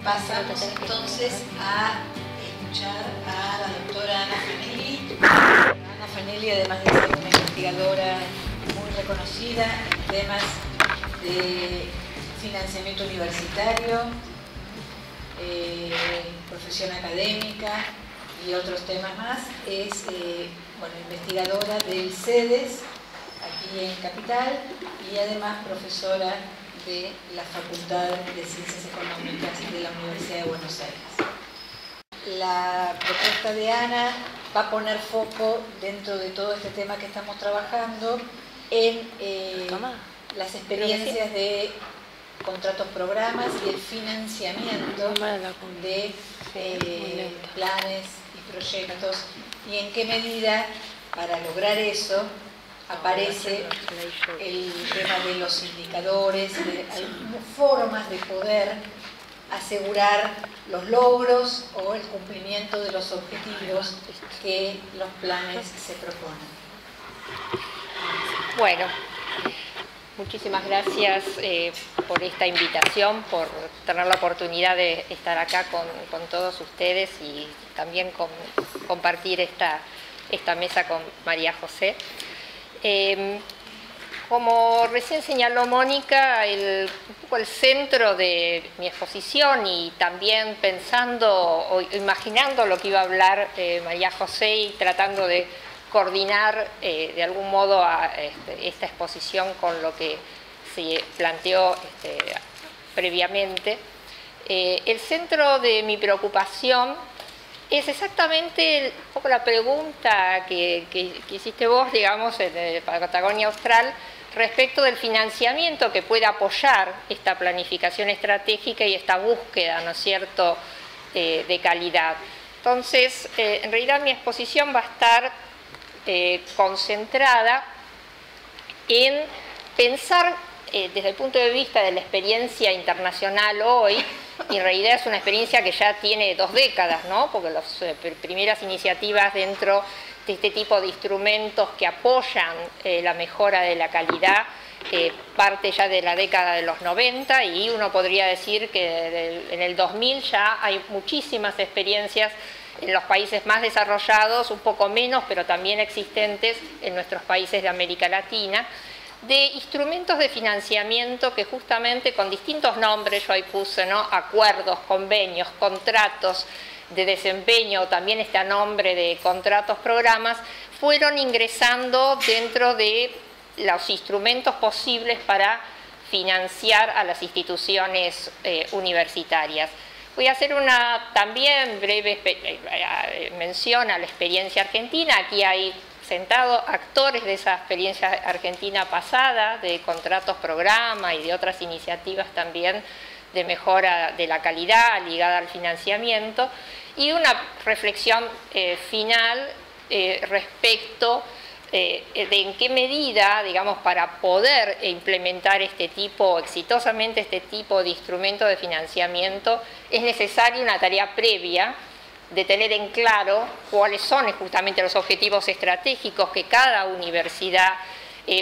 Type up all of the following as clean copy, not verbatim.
Pasamos entonces a escuchar a la doctora Ana Fanelli. Ana Fanelli, además de ser una investigadora muy reconocida en temas de financiamiento universitario, profesión académica y otros temas más, es investigadora del CEDES aquí en Capital y además profesora de la Facultad de Ciencias Económicas de la Universidad de Buenos Aires. La propuesta de Ana va a poner foco dentro de todo este tema que estamos trabajando en las experiencias de contratos programas y el financiamiento de planes y proyectos y en qué medida para lograr eso aparece el tema de los indicadores, de algunas formas de poder asegurar los logros o el cumplimiento de los objetivos que los planes se proponen. Bueno, muchísimas gracias por esta invitación, por tener la oportunidad de estar acá con todos ustedes y también compartir esta mesa con María José. Como recién señaló Mónica, un poco el centro de mi exposición y también pensando o imaginando lo que iba a hablar María José y tratando de coordinar de algún modo esta exposición con lo que se planteó previamente. El centro de mi preocupación es exactamente un poco la pregunta que hiciste vos, digamos, para Patagonia Austral, respecto del financiamiento que puede apoyar esta planificación estratégica y esta búsqueda, ¿no es cierto?, de calidad. Entonces, en realidad mi exposición va a estar concentrada en pensar desde el punto de vista de la experiencia internacional hoy, y en realidad es una experiencia que ya tiene 2 décadas, ¿no? Porque las primeras iniciativas dentro de este tipo de instrumentos que apoyan la mejora de la calidad parte ya de la década de los 90 y uno podría decir que en el 2000 ya hay muchísimas experiencias en los países más desarrollados, un poco menos, pero también existentes en nuestros países de América Latina, de instrumentos de financiamiento que justamente con distintos nombres, yo ahí puse, ¿no?, acuerdos, convenios, contratos de desempeño, también este nombre de contratos, programas, fueron ingresando dentro de los instrumentos posibles para financiar a las instituciones universitarias. Voy a hacer una también breve mención a la experiencia argentina. Aquí hay sentados actores de esa experiencia argentina pasada, de contratos programa y de otras iniciativas también de mejora de la calidad ligada al financiamiento, y una reflexión final respecto de en qué medida, digamos, para poder implementar exitosamente este tipo de instrumento de financiamiento, es necesaria una tarea previa de tener en claro cuáles son justamente los objetivos estratégicos que cada universidad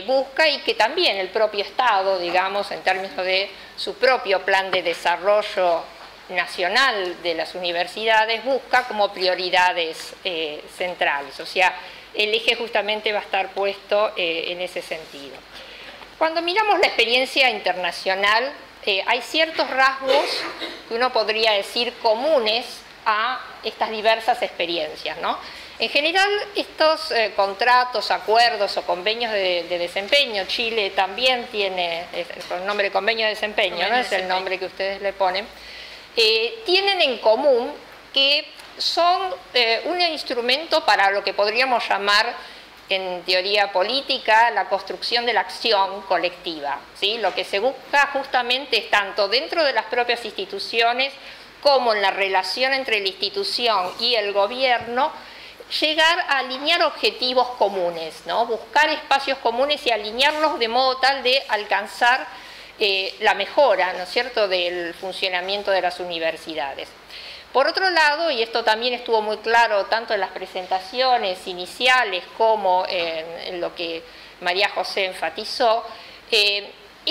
busca y que también el propio Estado, digamos, en términos de su propio plan de desarrollo nacional de las universidades, busca como prioridades centrales. O sea, el eje justamente va a estar puesto en ese sentido. Cuando miramos la experiencia internacional, hay ciertos rasgos que uno podría decir comunes a estas diversas experiencias, ¿no? En general, estos contratos, acuerdos o convenios de desempeño, Chile también tiene el nombre convenio de desempeño, ¿no? Es el nombre que ustedes le ponen, tienen en común que son un instrumento para lo que podríamos llamar en teoría política la construcción de la acción colectiva, ¿sí? Lo que se busca justamente es tanto dentro de las propias instituciones como en la relación entre la institución y el gobierno, llegar a alinear objetivos comunes, ¿no? Buscar espacios comunes y alinearlos de modo tal de alcanzar la mejora, ¿no es cierto?, del funcionamiento de las universidades. Por otro lado, y esto también estuvo muy claro tanto en las presentaciones iniciales como en lo que María José enfatizó,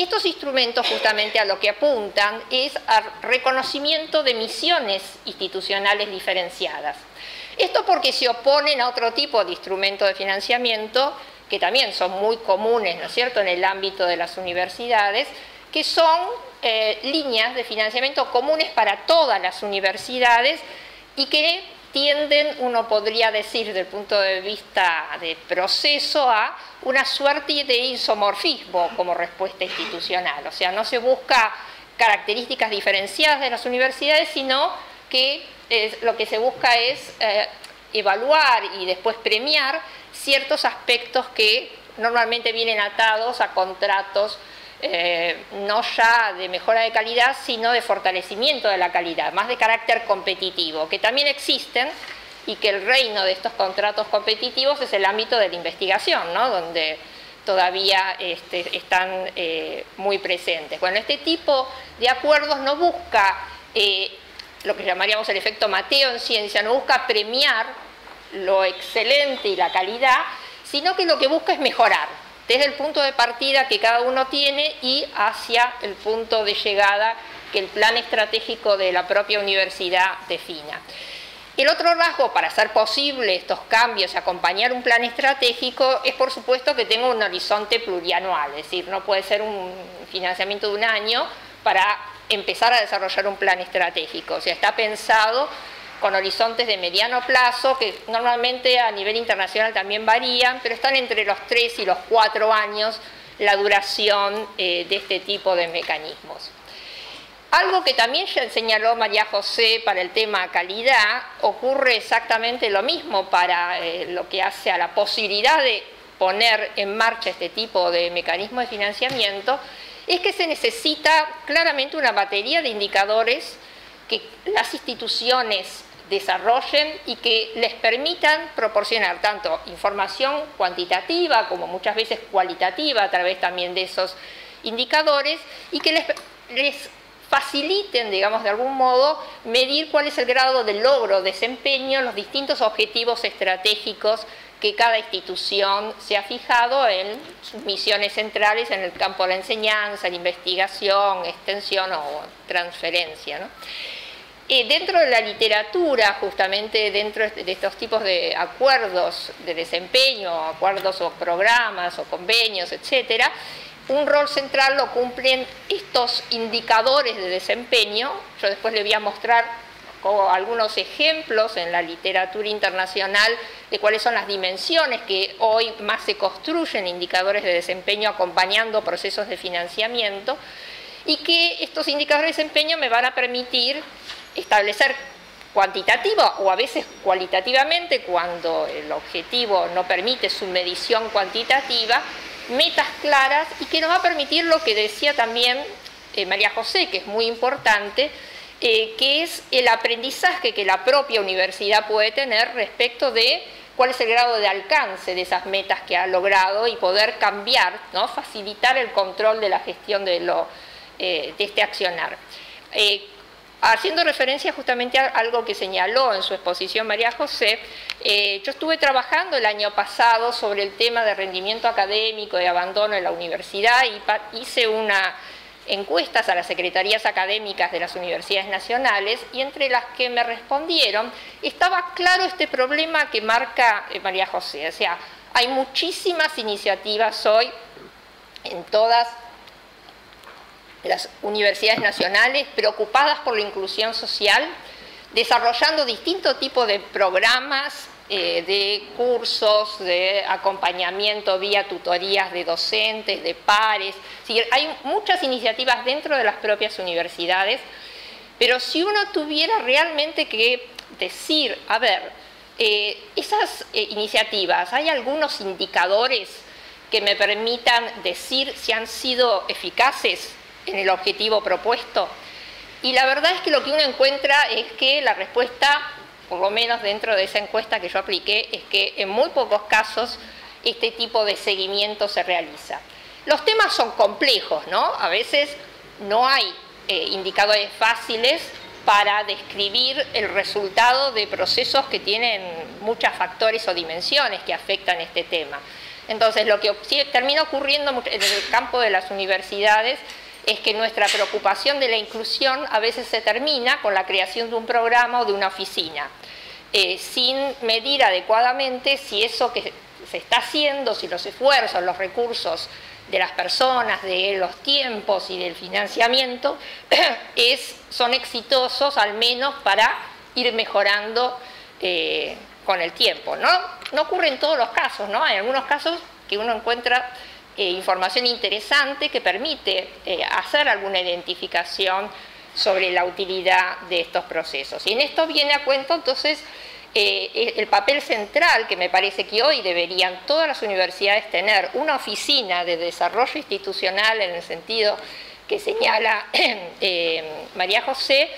estos instrumentos justamente a lo que apuntan es al reconocimiento de misiones institucionales diferenciadas. Esto porque se oponen a otro tipo de instrumentos de financiamiento que también son muy comunes, ¿no es cierto?, en el ámbito de las universidades, que son líneas de financiamiento comunes para todas las universidades y que tienden, uno podría decir desde el punto de vista de proceso, a una suerte de isomorfismo como respuesta institucional. O sea, no se busca características diferenciadas de las universidades, sino que lo que se busca es evaluar y después premiar ciertos aspectos que normalmente vienen atados a contratos no ya de mejora de calidad, sino de fortalecimiento de la calidad, más de carácter competitivo, que también existen y que el reino de estos contratos competitivos es el ámbito de la investigación, ¿no?, donde todavía están muy presentes. Bueno, este tipo de acuerdos no busca lo que llamaríamos el efecto Mateo en ciencia, no busca premiar lo excelente y la calidad, sino que lo que busca es mejorar desde el punto de partida que cada uno tiene y hacia el punto de llegada que el plan estratégico de la propia universidad defina. El otro rasgo para hacer posible estos cambios y acompañar un plan estratégico es, por supuesto, que tenga un horizonte plurianual, es decir, no puede ser un financiamiento de un año para empezar a desarrollar un plan estratégico. O sea, está pensado con horizontes de mediano plazo, que normalmente a nivel internacional también varían, pero están entre los 3 y los 4 años la duración de este tipo de mecanismos. Algo que también ya señaló María José para el tema calidad, ocurre exactamente lo mismo para lo que hace a la posibilidad de poner en marcha este tipo de mecanismo de financiamiento, es que se necesita claramente una batería de indicadores que las instituciones desarrollen y que les permitan proporcionar tanto información cuantitativa como muchas veces cualitativa a través también de esos indicadores y que les faciliten, digamos, de algún modo, medir cuál es el grado de logro, desempeño, los distintos objetivos estratégicos que cada institución se ha fijado en sus misiones centrales en el campo de la enseñanza, la investigación, extensión o transferencia, ¿no? Dentro de la literatura, justamente dentro de estos tipos de acuerdos de desempeño, acuerdos o programas o convenios, etcétera, un rol central lo cumplen estos indicadores de desempeño. Yo después le voy a mostrar algunos ejemplos en la literatura internacional de cuáles son las dimensiones que hoy más se construyen indicadores de desempeño acompañando procesos de financiamiento, y que estos indicadores de desempeño me van a permitir establecer cuantitativa o a veces cualitativamente, cuando el objetivo no permite su medición cuantitativa, metas claras, y que nos va a permitir lo que decía también María José, que es muy importante, que es el aprendizaje que la propia universidad puede tener respecto de cuál es el grado de alcance de esas metas que ha logrado y poder cambiar, ¿no?, facilitar el control de la gestión de este accionar. Haciendo referencia justamente a algo que señaló en su exposición María José, yo estuve trabajando el año pasado sobre el tema de rendimiento académico y abandono en la universidad y hice unas encuestas a las secretarías académicas de las universidades nacionales, y entre las que me respondieron estaba claro este problema que marca María José. O sea, hay muchísimas iniciativas hoy en todas las universidades nacionales preocupadas por la inclusión social, desarrollando distintos tipos de programas, de cursos, de acompañamiento vía tutorías de docentes, de pares. Sí, hay muchas iniciativas dentro de las propias universidades, pero si uno tuviera realmente que decir, a ver, esas iniciativas, ¿hay algunos indicadores que me permitan decir si han sido eficaces en el objetivo propuesto? Y la verdad es que lo que uno encuentra es que la respuesta, por lo menos dentro de esa encuesta que yo apliqué, es que en muy pocos casos este tipo de seguimiento se realiza. Los temas son complejos, ¿no? A veces no hay indicadores fáciles para describir el resultado de procesos que tienen muchos factores o dimensiones que afectan este tema. Entonces, lo que termina ocurriendo en el campo de las universidades es que nuestra preocupación de la inclusión a veces se termina con la creación de un programa o de una oficina, sin medir adecuadamente si eso que se está haciendo, si los esfuerzos, los recursos de las personas, de los tiempos y del financiamiento son exitosos, al menos para ir mejorando con el tiempo. No ocurre en todos los casos, ¿no? Hay algunos casos que uno encuentra información interesante que permite hacer alguna identificación sobre la utilidad de estos procesos. Y en esto viene a cuento entonces el papel central que me parece que hoy deberían todas las universidades tener, una oficina de desarrollo institucional en el sentido que señala María José,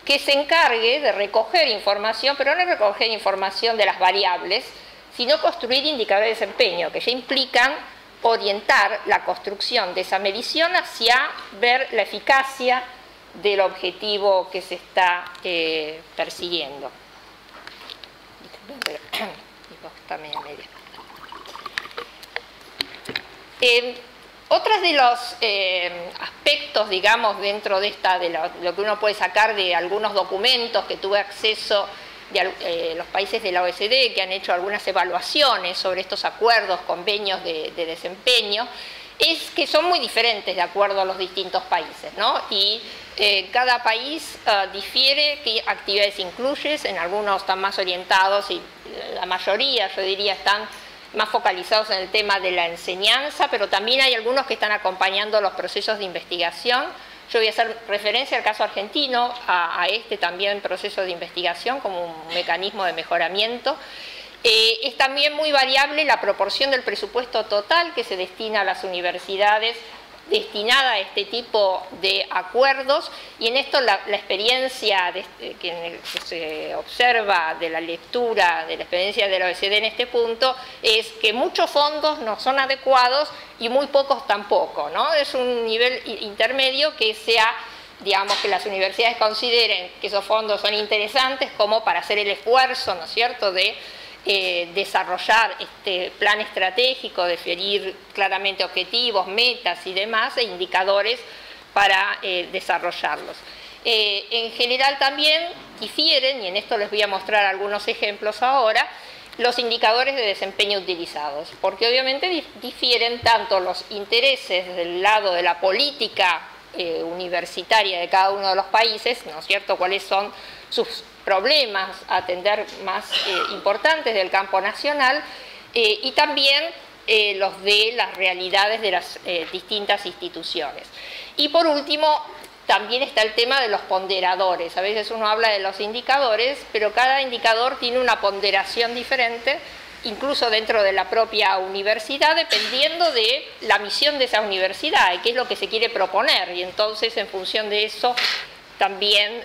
que se encargue de recoger información, pero no recoger información de las variables, sino construir indicadores de desempeño, que ya implican orientar la construcción de esa medición hacia ver la eficacia del objetivo que se está persiguiendo. Otros de los aspectos, digamos, dentro de lo que uno puede sacar de algunos documentos que tuve acceso de los países de la OECD que han hecho algunas evaluaciones sobre estos acuerdos, convenios de desempeño, es que son muy diferentes de acuerdo a los distintos países, ¿no? Y cada país difiere qué actividades incluyes, en algunos están más orientados y la mayoría, yo diría, están más focalizados en el tema de la enseñanza, pero también hay algunos que están acompañando los procesos de investigación. Yo voy a hacer referencia al caso argentino, a este también proceso de investigación como un mecanismo de mejoramiento. Es también muy variable la proporción del presupuesto total que se destina a las universidades destinada a este tipo de acuerdos, y en esto la experiencia que se observa de la lectura de la experiencia de la OECD en este punto es que muchos fondos no son adecuados y muy pocos tampoco, ¿no? Es un nivel intermedio que digamos, que las universidades consideren que esos fondos son interesantes como para hacer el esfuerzo, ¿no es cierto?, de desarrollar este plan estratégico, definir claramente objetivos, metas y demás, e indicadores para desarrollarlos. En general también difieren, y en esto les voy a mostrar algunos ejemplos ahora, los indicadores de desempeño utilizados, porque obviamente difieren tanto los intereses del lado de la política universitaria de cada uno de los países, ¿no es cierto?, cuáles son sus problemas a atender más importantes del campo nacional, y también los de las realidades de las distintas instituciones. Y por último, también está el tema de los ponderadores. A veces uno habla de los indicadores, pero cada indicador tiene una ponderación diferente, incluso dentro de la propia universidad, dependiendo de la misión de esa universidad y qué es lo que se quiere proponer. Y entonces, en función de eso, también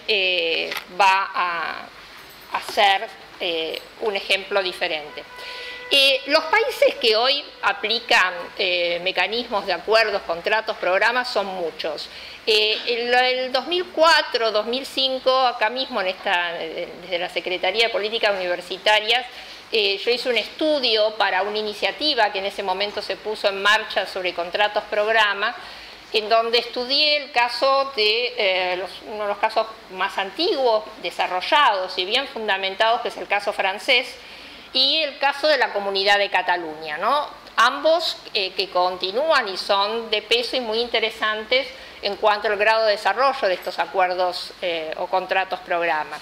va a ser un ejemplo diferente. Los países que hoy aplican mecanismos de acuerdos, contratos, programas son muchos. En el 2004, 2005, acá mismo desde la Secretaría de Políticas Universitarias, yo hice un estudio para una iniciativa que en ese momento se puso en marcha sobre contratos, programa, en donde estudié el caso de uno de los casos más antiguos, desarrollados y bien fundamentados, que es el caso francés, y el caso de la Comunidad de Cataluña, ¿no? Ambos que continúan y son de peso y muy interesantes en cuanto al grado de desarrollo de estos acuerdos o contratos programas.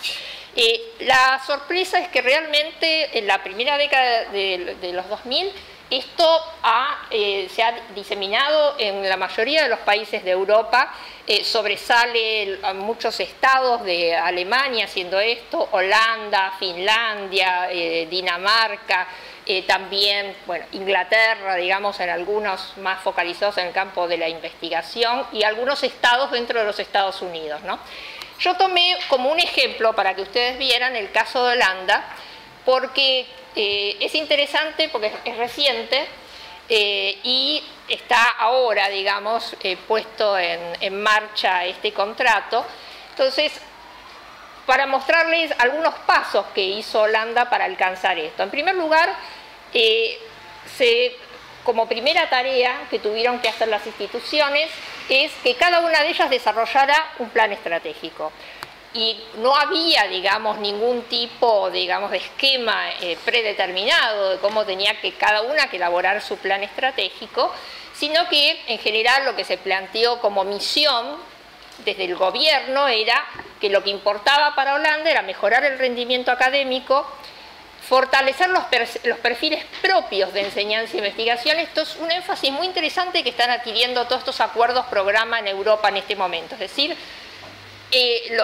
La sorpresa es que realmente en la primera década de los 2000 esto se ha diseminado en la mayoría de los países de Europa, sobresale a muchos estados de Alemania haciendo esto, Holanda, Finlandia, Dinamarca, también, bueno, Inglaterra, digamos, en algunos más focalizados en el campo de la investigación, y algunos estados dentro de los Estados Unidos, ¿no? Yo tomé como un ejemplo, para que ustedes vieran, el caso de Holanda, porque es interesante, porque es reciente y está ahora, digamos, puesto en marcha este contrato. Entonces, para mostrarles algunos pasos que hizo Holanda para alcanzar esto. En primer lugar, se como primera tarea que tuvieron que hacer las instituciones es que cada una de ellas desarrollara un plan estratégico. Y no había, digamos, ningún tipo, digamos, de esquema predeterminado de cómo tenía que cada una que elaborar su plan estratégico, sino que en general lo que se planteó como misión desde el gobierno era que lo que importaba para Holanda era mejorar el rendimiento académico, fortalecer los perfiles propios de enseñanza e investigación. Esto es un énfasis muy interesante que están adquiriendo todos estos acuerdos programa en Europa en este momento. Es decir,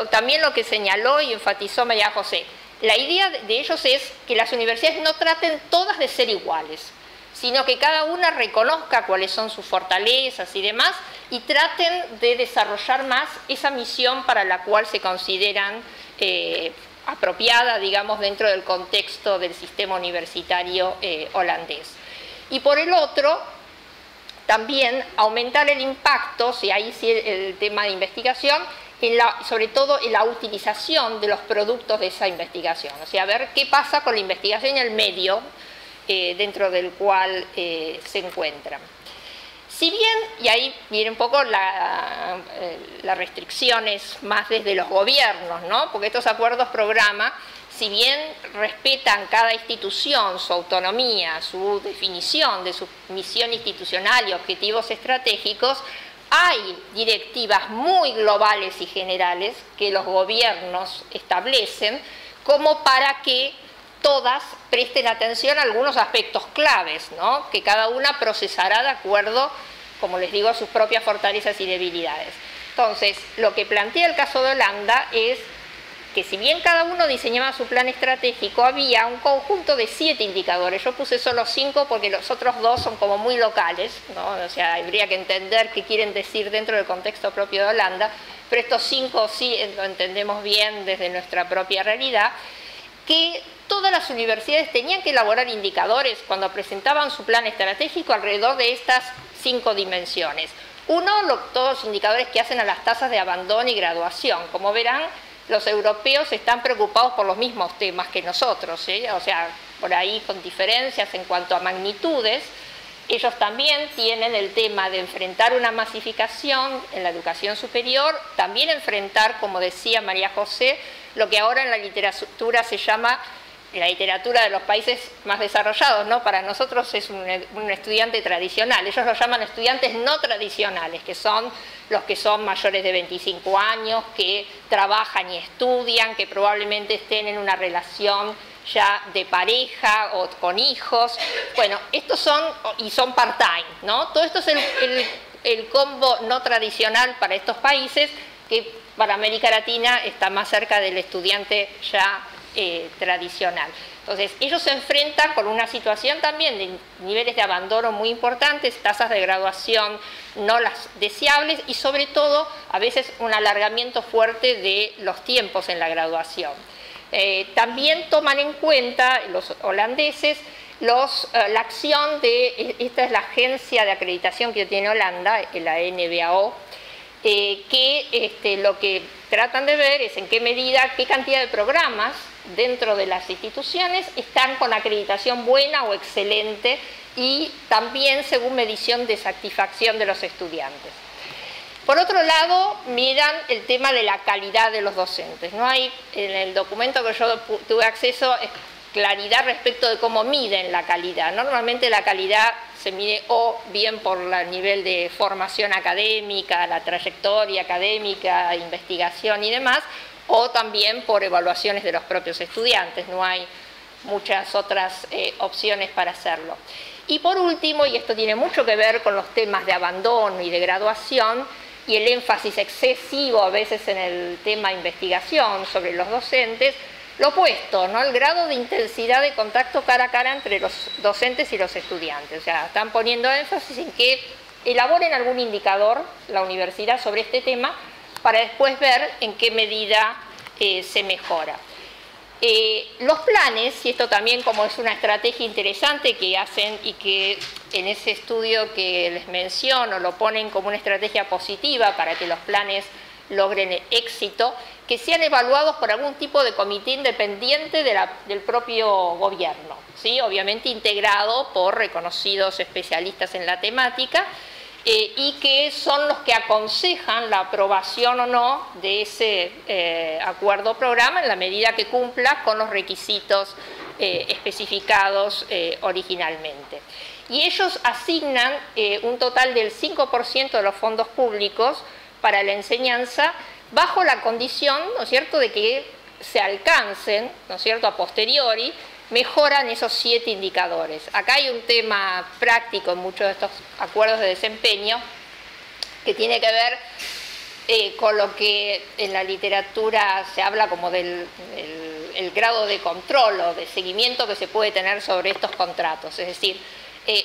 también lo que señaló y enfatizó María José, la idea de ellos es que las universidades no traten todas de ser iguales, sino que cada una reconozca cuáles son sus fortalezas y demás, y traten de desarrollar más esa misión para la cual se consideran apropiada, digamos, dentro del contexto del sistema universitario holandés. Y por el otro, también aumentar el impacto, si ahí sí el tema de investigación, sobre todo en la utilización de los productos de esa investigación. O sea, ver qué pasa con la investigación en el medio dentro del cual se encuentran. Si bien, y ahí viene un poco las restricciones más desde los gobiernos, ¿no? Porque estos acuerdos programa, si bien respetan cada institución su autonomía, su definición de su misión institucional y objetivos estratégicos, hay directivas muy globales y generales que los gobiernos establecen como para que todas presten atención a algunos aspectos claves, ¿no? Que cada una procesará de acuerdo, como les digo, a sus propias fortalezas y debilidades. Entonces, lo que plantea el caso de Holanda es que si bien cada uno diseñaba su plan estratégico, había un conjunto de 7 indicadores. Yo puse solo 5 porque los otros 2 son como muy locales, ¿no? O sea, habría que entender qué quieren decir dentro del contexto propio de Holanda, pero estos 5 sí lo entendemos bien desde nuestra propia realidad, que todas las universidades tenían que elaborar indicadores cuando presentaban su plan estratégico alrededor de estas 5 dimensiones. Uno, todos los indicadores que hacen a las tasas de abandono y graduación. Como verán, los europeos están preocupados por los mismos temas que nosotros, ¿sí? O sea, por ahí con diferencias en cuanto a magnitudes. Ellos también tienen el tema de enfrentar una masificación en la educación superior, también enfrentar, como decía María José, lo que ahora en la literatura se llama la literatura de los países más desarrollados, ¿no? Para nosotros es un estudiante tradicional, ellos lo llaman estudiantes no tradicionales, que son los que son mayores de 25 años, que trabajan y estudian, que probablemente estén en una relación ya de pareja o con hijos. Bueno, estos son part-time, ¿no? Todo esto es el combo no tradicional para estos países, que para América Latina está más cerca del estudiante ya tradicional. Entonces, ellos se enfrentan con una situación también de niveles de abandono muy importantes, tasas de graduación no las deseables y sobre todo a veces un alargamiento fuerte de los tiempos en la graduación. También toman en cuenta los holandeses la acción de, esta es la agencia de acreditación que tiene Holanda, la NBAO, que lo que tratan de ver es en qué medida, qué cantidad de programas dentro de las instituciones están con acreditación buena o excelente y también según medición de satisfacción de los estudiantes. Por otro lado, miran el tema de la calidad de los docentes. No hay, en el documento que yo tuve acceso, claridad respecto de cómo miden la calidad. Normalmente la calidad se mide o bien por el nivel de formación académica, la trayectoria académica, investigación y demás, o también por evaluaciones de los propios estudiantes. No hay muchas otras opciones para hacerlo. Y por último, y esto tiene mucho que ver con los temas de abandono y de graduación, y el énfasis excesivo a veces en el tema de investigación sobre los docentes, lo opuesto, ¿no? El grado de intensidad de contacto cara a cara entre los docentes y los estudiantes. O sea, están poniendo énfasis en que elaboren algún indicador la universidad sobre este tema para después ver en qué medida se mejora. Los planes, y esto también como es una estrategia interesante que hacen y que en ese estudio que les menciono lo ponen como una estrategia positiva para que los planes logren éxito, que sean evaluados por algún tipo de comité independiente del propio gobierno, ¿sí? Obviamente integrado por reconocidos especialistas en la temática, y que son los que aconsejan la aprobación o no de ese acuerdo o programa en la medida que cumpla con los requisitos especificados originalmente. Y ellos asignan un total del 5% de los fondos públicos para la enseñanza bajo la condición, ¿no es cierto?, de que se alcancen, ¿no es cierto?, a posteriori, mejoran esos 7 indicadores. Acá hay un tema práctico en muchos de estos acuerdos de desempeño que tiene que ver con lo que en la literatura se habla como del el grado de control o de seguimiento que se puede tener sobre estos contratos, es decir,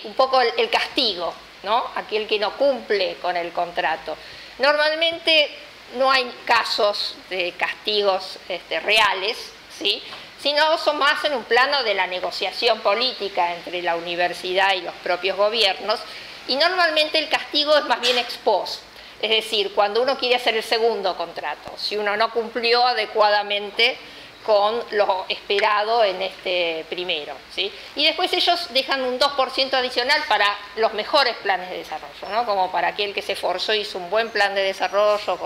un poco el castigo, ¿no?, aquel que no cumple con el contrato. Normalmente no hay casos de castigos reales, ¿sí?, sino son más en un plano de la negociación política entre la universidad y los propios gobiernos, y normalmente el castigo es más bien ex post, es decir, cuando uno quiere hacer el segundo contrato, si uno no cumplió adecuadamente con lo esperado en este primero, ¿sí? Y después ellos dejan un 2% adicional para los mejores planes de desarrollo, ¿no?, como para aquel que se esforzó y hizo un buen plan de desarrollo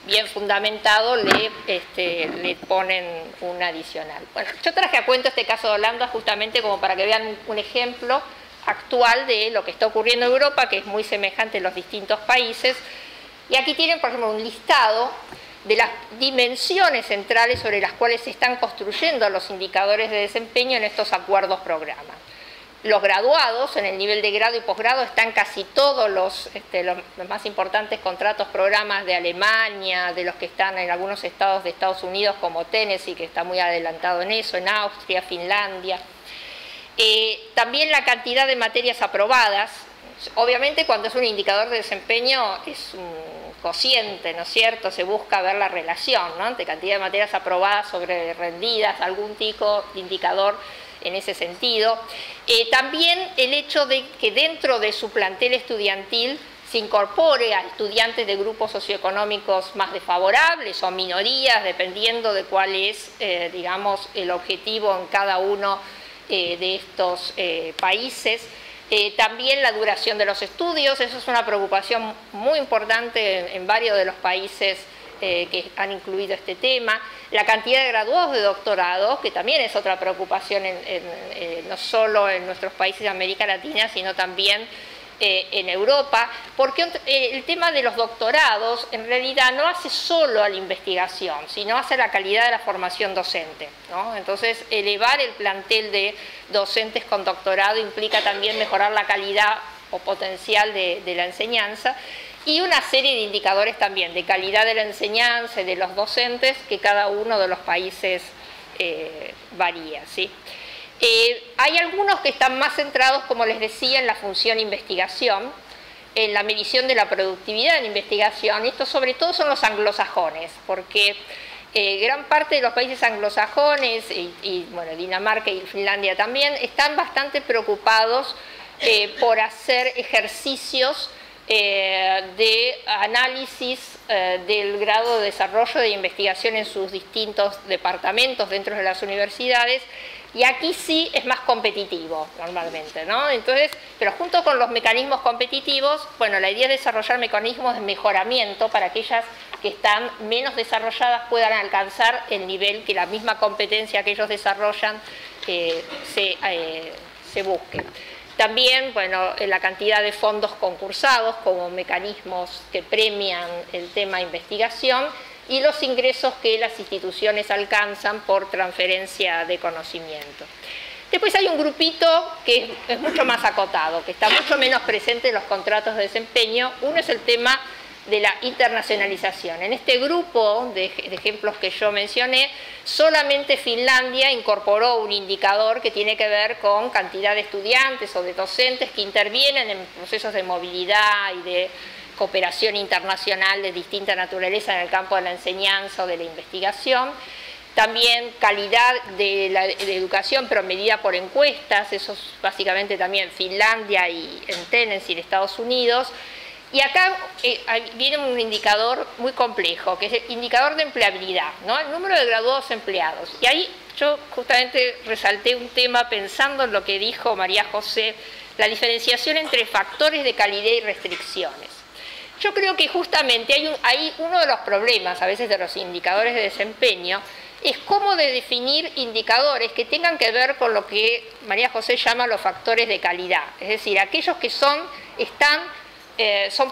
bien fundamentado, le ponen un adicional. Bueno, yo traje a cuento este caso de Holanda justamente como para que vean un ejemplo actual de lo que está ocurriendo en Europa, que es muy semejante en los distintos países. Y aquí tienen, por ejemplo, un listado de las dimensiones centrales sobre las cuales se están construyendo los indicadores de desempeño en estos acuerdos programa. Los graduados, en el nivel de grado y posgrado, están casi todos los más importantes contratos programas de Alemania, de los que están en algunos estados de Estados Unidos como Tennessee, que está muy adelantado en eso, en Austria, Finlandia. También la cantidad de materias aprobadas. Obviamente cuando es un indicador de desempeño es un cociente, ¿no es cierto? Se busca ver la relación, ¿no?, entre cantidad de materias aprobadas sobre rendidas, algún tipo de indicador en ese sentido. También el hecho de que dentro de su plantel estudiantil se incorpore a estudiantes de grupos socioeconómicos más desfavorables o minorías, dependiendo de cuál es, digamos, el objetivo en cada uno de estos países. También la duración de los estudios, eso es una preocupación muy importante en varios de los países que han incluido este tema. La cantidad de graduados de doctorado, que también es otra preocupación no solo en nuestros países de América Latina, sino también en Europa, porque el tema de los doctorados en realidad no hace solo a la investigación, sino hace la calidad de la formación docente, ¿no? Entonces, elevar el plantel de docentes con doctorado implica también mejorar la calidad o potencial de la enseñanza, y una serie de indicadores también de calidad de la enseñanza y de los docentes que cada uno de los países varía, ¿sí? Hay algunos que están más centrados, como les decía, en la función investigación, en la medición de la productividad en investigación, y estos sobre todo son los anglosajones, porque gran parte de los países anglosajones, y bueno, Dinamarca y Finlandia también, están bastante preocupados por hacer ejercicios de análisis del grado de desarrollo de investigación en sus distintos departamentos dentro de las universidades, y aquí sí es más competitivo normalmente, ¿no? Entonces, pero junto con los mecanismos competitivos, bueno, la idea es desarrollar mecanismos de mejoramiento para aquellas que están menos desarrolladas puedan alcanzar el nivel que la misma competencia que ellos desarrollan se busque. También, bueno, la cantidad de fondos concursados como mecanismos que premian el tema investigación, y los ingresos que las instituciones alcanzan por transferencia de conocimiento. Después hay un grupito que es mucho más acotado, que está mucho menos presente en los contratos de desempeño. Uno es el tema de la internacionalización. En este grupo de ejemplos que yo mencioné, solamente Finlandia incorporó un indicador que tiene que ver con cantidad de estudiantes o de docentes que intervienen en procesos de movilidad y de cooperación internacional de distinta naturaleza en el campo de la enseñanza o de la investigación. también calidad de la educación, pero medida por encuestas, eso es básicamente también Finlandia y en Tennessee, en Estados Unidos. Y acá viene un indicador muy complejo, que es el indicador de empleabilidad, ¿no? El número de graduados empleados. Y ahí yo justamente resalté un tema pensando en lo que dijo María José, la diferenciación entre factores de calidad y restricciones. Yo creo que justamente hay uno de los problemas a veces de los indicadores de desempeño, es cómo de definir indicadores que tengan que ver con lo que María José llama los factores de calidad, es decir, aquellos que son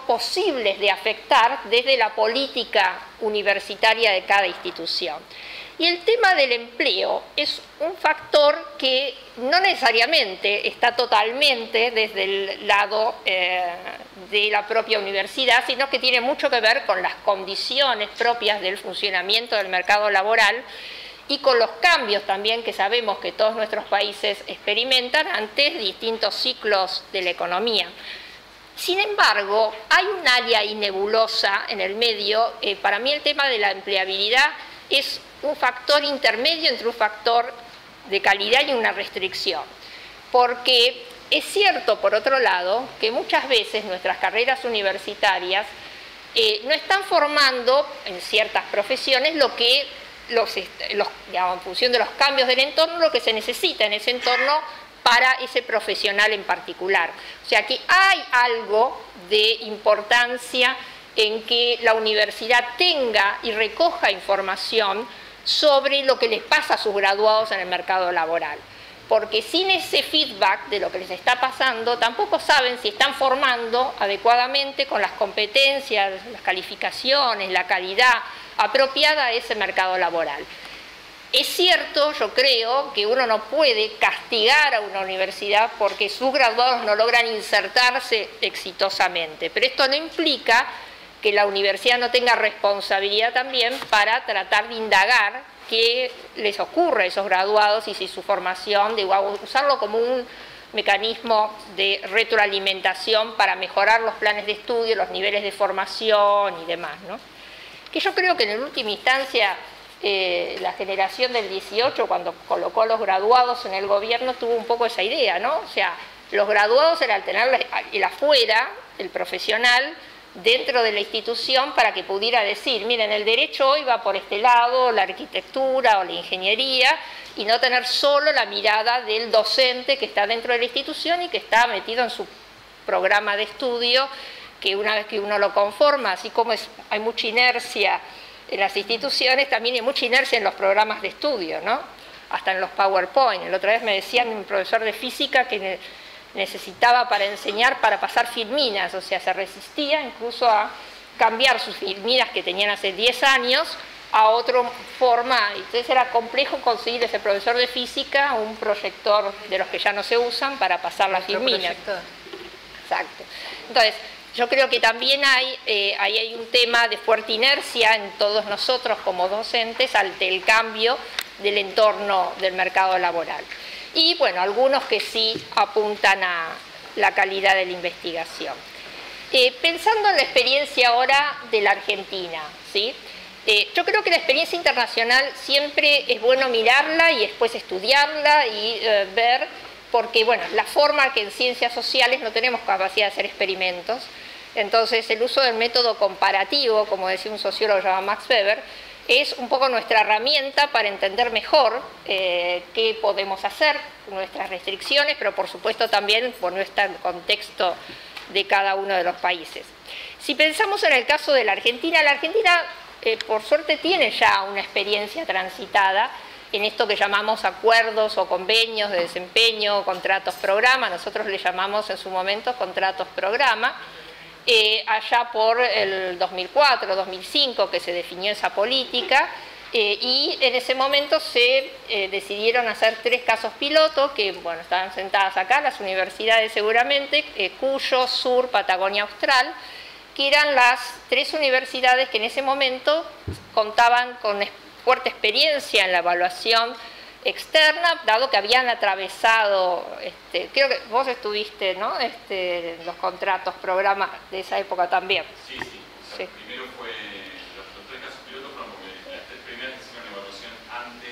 posibles de afectar desde la política universitaria de cada institución. Y el tema del empleo es un factor que no necesariamente está totalmente desde el lado de la propia universidad, sino que tiene mucho que ver con las condiciones propias del funcionamiento del mercado laboral y con los cambios también que sabemos que todos nuestros países experimentan ante distintos ciclos de la economía. Sin embargo, hay un área ahí nebulosa en el medio. Para mí el tema de la empleabilidad es un factor intermedio entre un factor de calidad y una restricción. Porque es cierto, por otro lado, que muchas veces nuestras carreras universitarias no están formando en ciertas profesiones lo que, digamos, en función de los cambios del entorno, lo que se necesita en ese entorno para ese profesional en particular. O sea que hay algo de importancia en que la universidad tenga y recoja información sobre lo que les pasa a sus graduados en el mercado laboral. Porque sin ese feedback de lo que les está pasando, tampoco saben si están formando adecuadamente con las competencias, las calificaciones, la calidad apropiada a ese mercado laboral. Es cierto, yo creo, que uno no puede castigar a una universidad porque sus graduados no logran insertarse exitosamente, pero esto no implica que la universidad no tenga responsabilidad también para tratar de indagar qué les ocurre a esos graduados y si su formación, de usarlo como un mecanismo de retroalimentación para mejorar los planes de estudio, los niveles de formación y demás, ¿no? Que yo creo que en última instancia la generación del 18, cuando colocó a los graduados en el gobierno, tuvo un poco esa idea, ¿no? O sea, los graduados era el tener el afuera, el profesional, dentro de la institución para que pudiera decir, miren, el derecho hoy va por este lado, la arquitectura o la ingeniería, y no tener solo la mirada del docente que está dentro de la institución y que está metido en su programa de estudio, que una vez que uno lo conforma, así como hay mucha inercia en las instituciones, también hay mucha inercia en los programas de estudio, ¿no? Hasta en los PowerPoint. La otra vez me decían un profesor de física que necesitaba para enseñar, para pasar filminas, o sea, se resistía incluso a cambiar sus filminas que tenían hace 10 años a otra forma. Entonces era complejo conseguir ese profesor de física un proyector de los que ya no se usan para pasar las filminas. Exacto. Entonces, yo creo que también ahí hay un tema de fuerte inercia en todos nosotros como docentes ante el cambio del entorno del mercado laboral. Y bueno, algunos que sí apuntan a la calidad de la investigación. Pensando en la experiencia ahora de la Argentina, ¿sí? Yo creo que la experiencia internacional siempre es bueno mirarla y después estudiarla y ver, porque bueno, la forma que en ciencias sociales no tenemos capacidad de hacer experimentos, entonces el uso del método comparativo, como decía un sociólogo llamado Max Weber, es un poco nuestra herramienta para entender mejor qué podemos hacer, nuestras restricciones, pero por supuesto también por nuestro contexto de cada uno de los países. Si pensamos en el caso de la Argentina por suerte tiene ya una experiencia transitada en esto que llamamos acuerdos o convenios de desempeño, contratos programa, nosotros le llamamos en su momento contratos programa, allá por el 2004, 2005 que se definió esa política, y en ese momento se decidieron hacer 3 casos pilotos que, bueno, estaban sentadas acá las universidades seguramente, Cuyo, Sur, Patagonia Austral, que eran las 3 universidades que en ese momento contaban con fuerte experiencia en la evaluación externa, dado que habían atravesado, creo que vos estuviste, ¿no? Los contratos, programas de esa época también. Sí. Primero fue, los 3 casos pilotos fueron porque las 3 primeras hicieron evaluación antes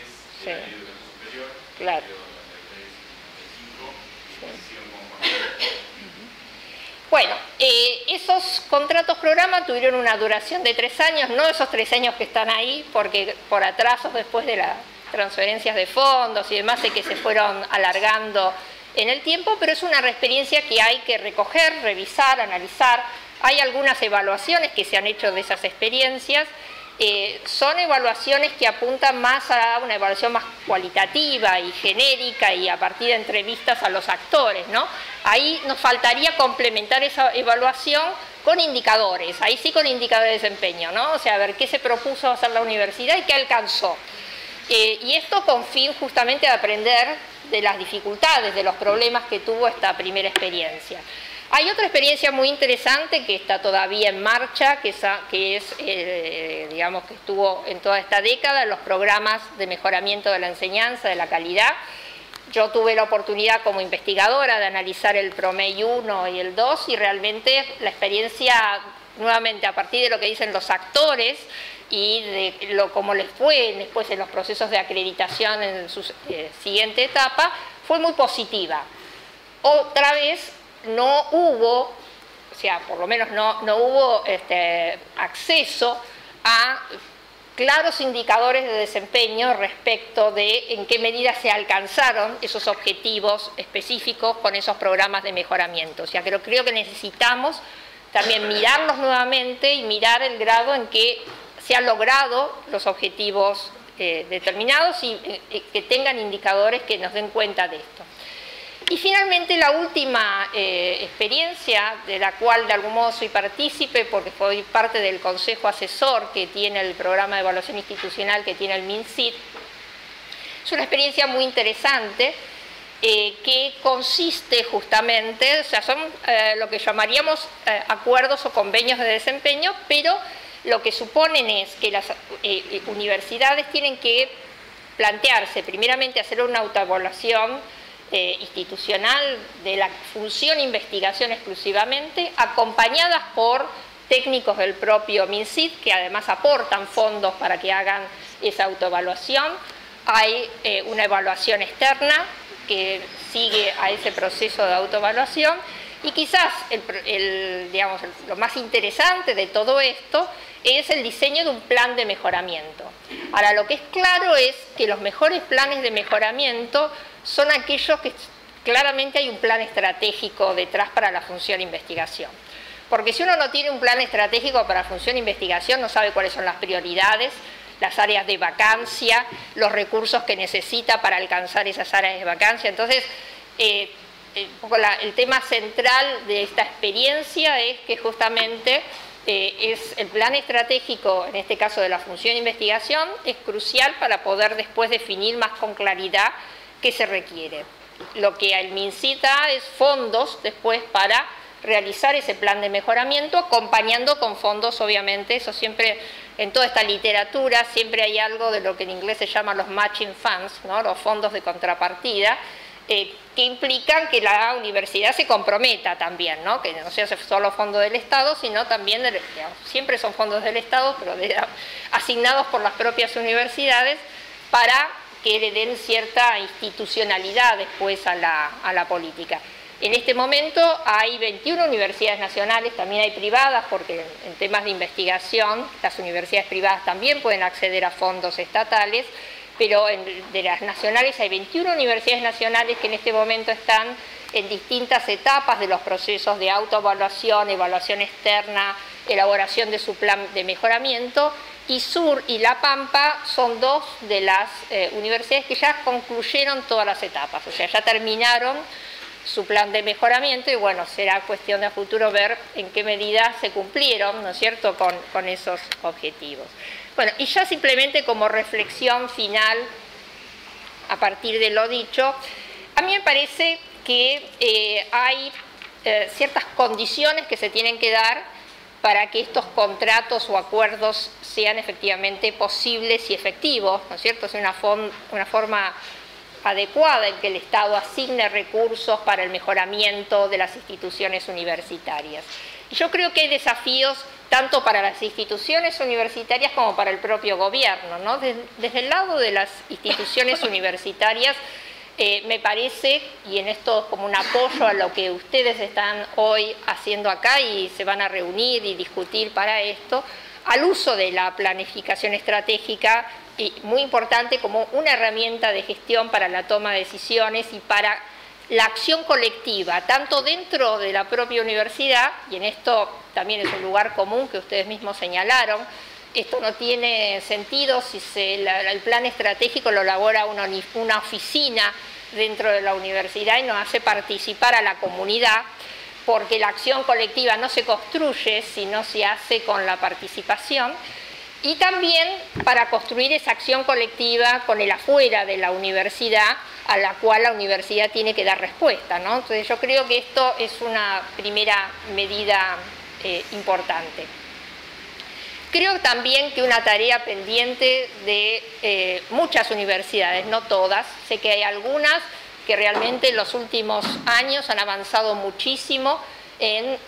Claro. Bueno, esos contratos programa tuvieron una duración de 3 años, no esos 3 años que están ahí, porque por atrasos después de las transferencias de fondos y demás, sé que se fueron alargando en el tiempo, pero es una experiencia que hay que recoger, revisar, analizar. Hay algunas evaluaciones que se han hecho de esas experiencias. Son evaluaciones que apuntan más a una evaluación más cualitativa y genérica y a partir de entrevistas a los actores, ¿no? Ahí nos faltaría complementar esa evaluación con indicadores, ahí sí con indicadores de desempeño, ¿no? O sea, a ver qué se propuso hacer la universidad y qué alcanzó. Y esto con fin justamente de aprender de las dificultades, de los problemas que tuvo esta primera experiencia. Hay otra experiencia muy interesante que está todavía en marcha, digamos que estuvo en toda esta década, los programas de mejoramiento de la enseñanza, de la calidad. Yo tuve la oportunidad como investigadora de analizar el PROMEI 1 y el 2 y realmente la experiencia, nuevamente a partir de lo que dicen los actores y de cómo les fue después en los procesos de acreditación en su siguiente etapa, fue muy positiva. Otra vez, no hubo, o sea, por lo menos no hubo acceso a claros indicadores de desempeño respecto de en qué medida se alcanzaron esos objetivos específicos con esos programas de mejoramiento. O sea, creo que necesitamos también mirarlos nuevamente y mirar el grado en que se han logrado los objetivos determinados y que tengan indicadores que nos den cuenta de esto. Y finalmente la última experiencia, de la cual de algún modo soy partícipe porque fui parte del consejo asesor que tiene el programa de evaluación institucional que tiene el MinSIT, es una experiencia muy interesante que consiste justamente, o sea, son lo que llamaríamos acuerdos o convenios de desempeño, pero lo que suponen es que las universidades tienen que plantearse, primeramente hacer una autoevaluación institucional de la función investigación exclusivamente, acompañadas por técnicos del propio MinSIT, que además aportan fondos para que hagan esa autoevaluación. Hay una evaluación externa que sigue a ese proceso de autoevaluación y quizás digamos, lo más interesante de todo esto es el diseño de un plan de mejoramiento. Ahora, lo que es claro es que los mejores planes de mejoramiento son aquellos que claramente hay un plan estratégico detrás para la función investigación. Porque si uno no tiene un plan estratégico para la función investigación, no sabe cuáles son las prioridades, las áreas de vacancia, los recursos que necesita para alcanzar esas áreas de vacancia. Entonces, un poco el tema central de esta experiencia es que justamente es el plan estratégico, en este caso de la función de investigación, es crucial para poder después definir más con claridad qué se requiere. Lo que el MinSIT da es fondos después para realizar ese plan de mejoramiento, acompañando con fondos, obviamente, eso siempre, en toda esta literatura, siempre hay algo de lo que en inglés se llama los matching funds, ¿no? Los fondos de contrapartida, que implican que la universidad se comprometa también, ¿no? Que no sea solo fondos del Estado, sino también, siempre son fondos del Estado, pero asignados por las propias universidades para que le den cierta institucionalidad después a la política. En este momento hay 21 universidades nacionales, también hay privadas, porque en temas de investigación las universidades privadas también pueden acceder a fondos estatales, pero de las nacionales hay 21 universidades nacionales que en este momento están en distintas etapas de los procesos de autoevaluación, evaluación externa, elaboración de su plan de mejoramiento, y Sur y La Pampa son dos de las universidades que ya concluyeron todas las etapas, o sea, ya terminaron su plan de mejoramiento y bueno, será cuestión de a futuro ver en qué medida se cumplieron, ¿no es cierto?, con esos objetivos. Bueno, y ya simplemente como reflexión final, a partir de lo dicho, a mí me parece que hay ciertas condiciones que se tienen que dar para que estos contratos o acuerdos sean efectivamente posibles y efectivos, ¿no es cierto? Es una forma adecuada en que el Estado asigne recursos para el mejoramiento de las instituciones universitarias. Y yo creo que hay desafíos tanto para las instituciones universitarias como para el propio gobierno, ¿no? Desde el lado de las instituciones universitarias Me parece, y en esto como un apoyo a lo que ustedes están hoy haciendo acá y se van a reunir y discutir para esto, al uso de la planificación estratégica, y muy importante como una herramienta de gestión para la toma de decisiones y para la acción colectiva, tanto dentro de la propia universidad, y en esto también es un lugar común que ustedes mismos señalaron. Esto no tiene sentido si el plan estratégico lo elabora una oficina dentro de la universidad y nos hace participar a la comunidad, porque la acción colectiva no se construye si no se hace con la participación, y también para construir esa acción colectiva con el afuera de la universidad, a la cual la universidad tiene que dar respuesta, ¿no? Entonces yo creo que esto es una primera medida importante. Creo también que una tarea pendiente de muchas universidades, no todas, sé que hay algunas que realmente en los últimos años han avanzado muchísimo en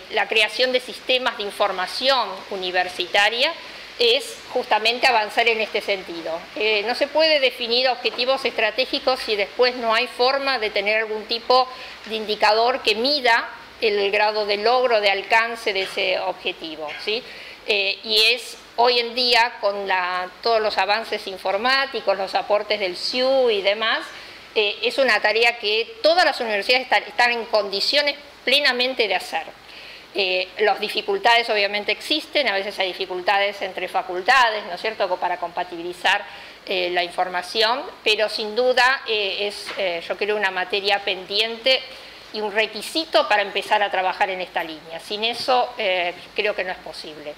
la creación de sistemas de información universitaria, es justamente avanzar en este sentido. No se puede definir objetivos estratégicos si después no hay forma de tener algún tipo de indicador que mida el grado de logro, de alcance de ese objetivo, ¿sí? Y es hoy en día, con todos los avances informáticos, los aportes del SIU y demás, es una tarea que todas las universidades están en condiciones plenamente de hacer. Las dificultades obviamente existen, a veces hay dificultades entre facultades, ¿no es cierto?, para compatibilizar la información, pero sin duda yo creo, una materia pendiente y un requisito para empezar a trabajar en esta línea. Sin eso creo que no es posible.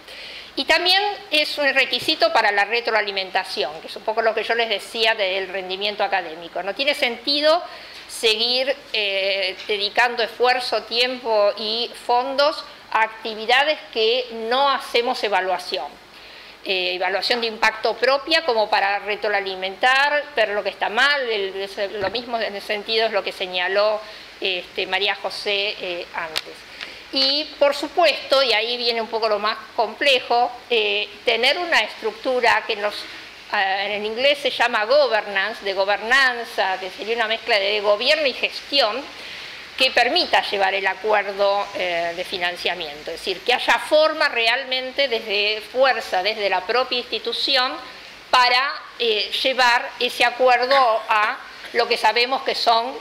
Y también es un requisito para la retroalimentación, que es un poco lo que yo les decía del rendimiento académico. No tiene sentido seguir dedicando esfuerzo, tiempo y fondos a actividades que no hacemos evaluación. Evaluación de impacto propia como para retroalimentar, ver lo que está mal, lo mismo en ese sentido es lo que señaló María José antes. Y por supuesto, y ahí viene un poco lo más complejo, tener una estructura que en inglés se llama governance, de gobernanza, que sería una mezcla de gobierno y gestión, que permita llevar el acuerdo de financiamiento. Es decir, que haya forma realmente desde la propia institución para llevar ese acuerdo a lo que sabemos que son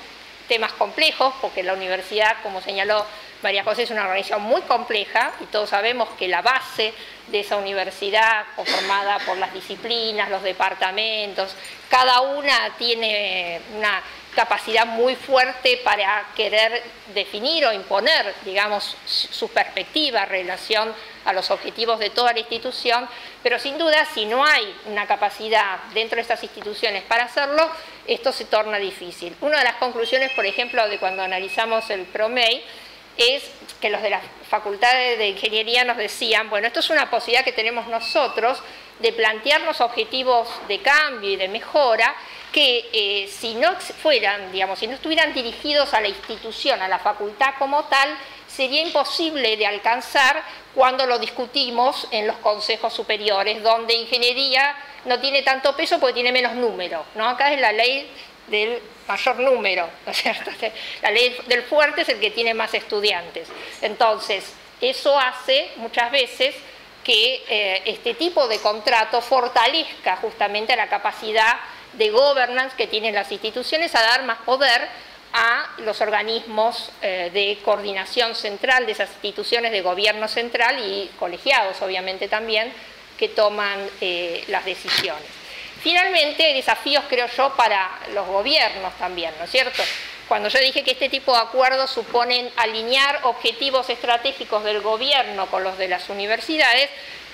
temas complejos, porque la universidad, como señaló María José, es una organización muy compleja y todos sabemos que la base de esa universidad, conformada por las disciplinas, los departamentos, cada una tiene una capacidad muy fuerte para querer definir o imponer, digamos, su perspectiva en relación a los objetivos de toda la institución, pero sin duda, si no hay una capacidad dentro de estas instituciones para hacerlo, esto se torna difícil. Una de las conclusiones, por ejemplo, de cuando analizamos el PROMEI, es que los de las facultades de ingeniería nos decían, bueno, esto es una posibilidad que tenemos nosotros de plantearnos objetivos de cambio y de mejora que si no fueran, digamos, si no estuvieran dirigidos a la institución, a la facultad como tal, sería imposible de alcanzar cuando lo discutimos en los consejos superiores, donde ingeniería no tiene tanto peso porque tiene menos número, ¿no? Acá es la ley del mayor número, ¿no es cierto? La ley del fuerte es el que tiene más estudiantes. Entonces, eso hace muchas veces que este tipo de contrato fortalezca justamente la capacidad de governance que tienen las instituciones a dar más poder a los organismos de coordinación central de esas instituciones de gobierno central y colegiados, obviamente también, que toman las decisiones. Finalmente, hay desafíos, creo yo, para los gobiernos también, ¿no es cierto? Cuando yo dije que este tipo de acuerdos suponen alinear objetivos estratégicos del gobierno con los de las universidades,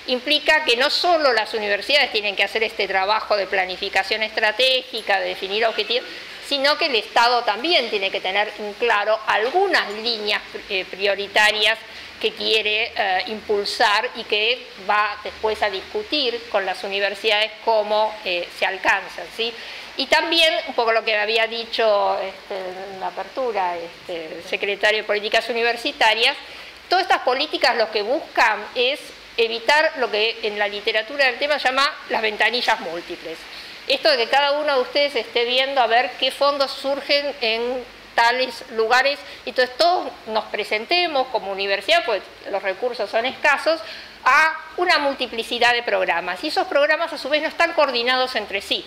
implica que no solo las universidades tienen que hacer este trabajo de planificación estratégica, de definir objetivos, sino que el Estado también tiene que tener en claro algunas líneas prioritarias que quiere impulsar y que va después a discutir con las universidades cómo se alcanzan, ¿sí? Y también, un poco lo que había dicho en la apertura el secretario de Políticas Universitarias, todas estas políticas lo que buscan es evitar lo que en la literatura del tema se llama las ventanillas múltiples. esto de que cada uno de ustedes esté viendo a ver qué fondos surgen en tales lugares, y entonces todos nos presentemos como universidad, pues los recursos son escasos, a una multiplicidad de programas, y esos programas a su vez no están coordinados entre sí.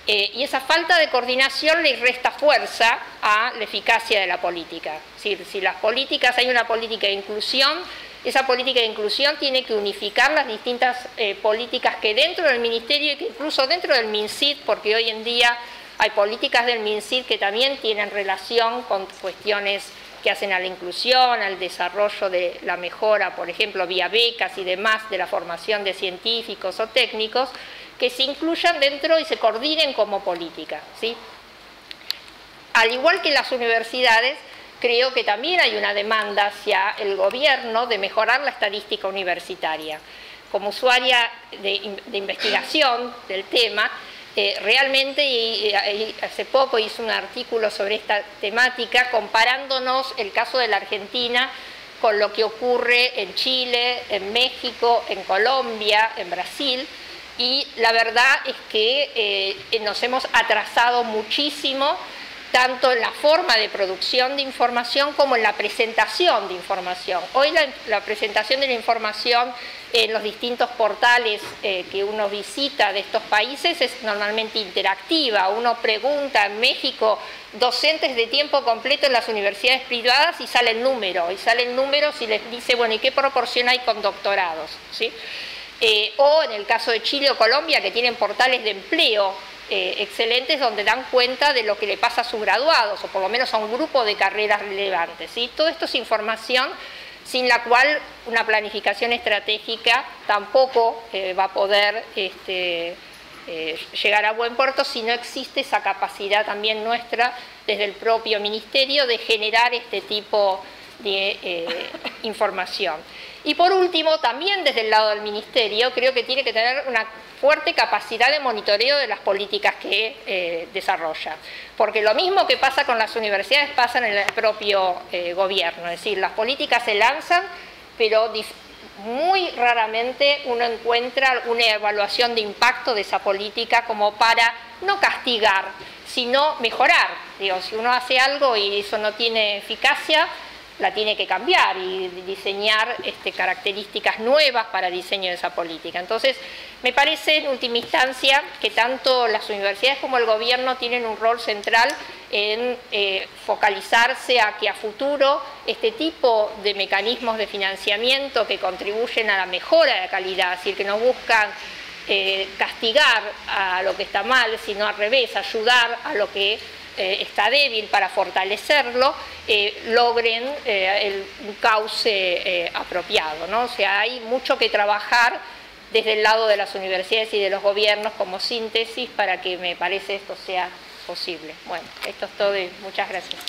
Y esa falta de coordinación le resta fuerza a la eficacia de la política. Es decir, si las políticas, hay una política de inclusión, esa política de inclusión tiene que unificar las distintas políticas que dentro del Ministerio y que incluso dentro del MinSID, porque hoy en día hay políticas del MinSID que también tienen relación con cuestiones que hacen a la inclusión, al desarrollo de la mejora, por ejemplo, vía becas y demás, de la formación de científicos o técnicos, que se incluyan dentro y se coordinen como política, ¿sí? Al igual que las universidades, creo que también hay una demanda hacia el gobierno de mejorar la estadística universitaria. Como usuaria de investigación del tema, realmente, y hace poco hice un artículo sobre esta temática comparándonos el caso de la Argentina con lo que ocurre en Chile, en México, en Colombia, en Brasil, y la verdad es que nos hemos atrasado muchísimo, tanto en la forma de producción de información como en la presentación de información. Hoy la presentación de la información en los distintos portales que uno visita de estos países es normalmente interactiva. Uno pregunta en México docentes de tiempo completo en las universidades privadas y salen números y les dice, bueno, ¿y qué proporción hay con doctorados? ¿Sí? O en el caso de Chile o Colombia, que tienen portales de empleo excelentes donde dan cuenta de lo que le pasa a sus graduados, o por lo menos a un grupo de carreras relevantes, ¿sí? Todo esto es información sin la cual una planificación estratégica tampoco va a poder llegar a buen puerto si no existe esa capacidad también nuestra desde el propio Ministerio de generar este tipo de información. Y por último, también desde el lado del Ministerio, creo que tiene que tener una fuerte capacidad de monitoreo de las políticas que desarrolla. Porque lo mismo que pasa con las universidades pasa en el propio gobierno. Es decir, las políticas se lanzan, pero muy raramente uno encuentra una evaluación de impacto de esa política como para no castigar, sino mejorar. Digo, si uno hace algo y eso no tiene eficacia, la tiene que cambiar y diseñar características nuevas para el diseño de esa política. Entonces, me parece en última instancia que tanto las universidades como el gobierno tienen un rol central en focalizarse a que a futuro este tipo de mecanismos de financiamiento que contribuyen a la mejora de la calidad, es decir, que no buscan castigar a lo que está mal, sino al revés, ayudar a lo que está débil para fortalecerlo, logren un cauce apropiado, ¿no? O sea, hay mucho que trabajar desde el lado de las universidades y de los gobiernos como síntesis para que me parece esto sea posible. Bueno, esto es todo y muchas gracias.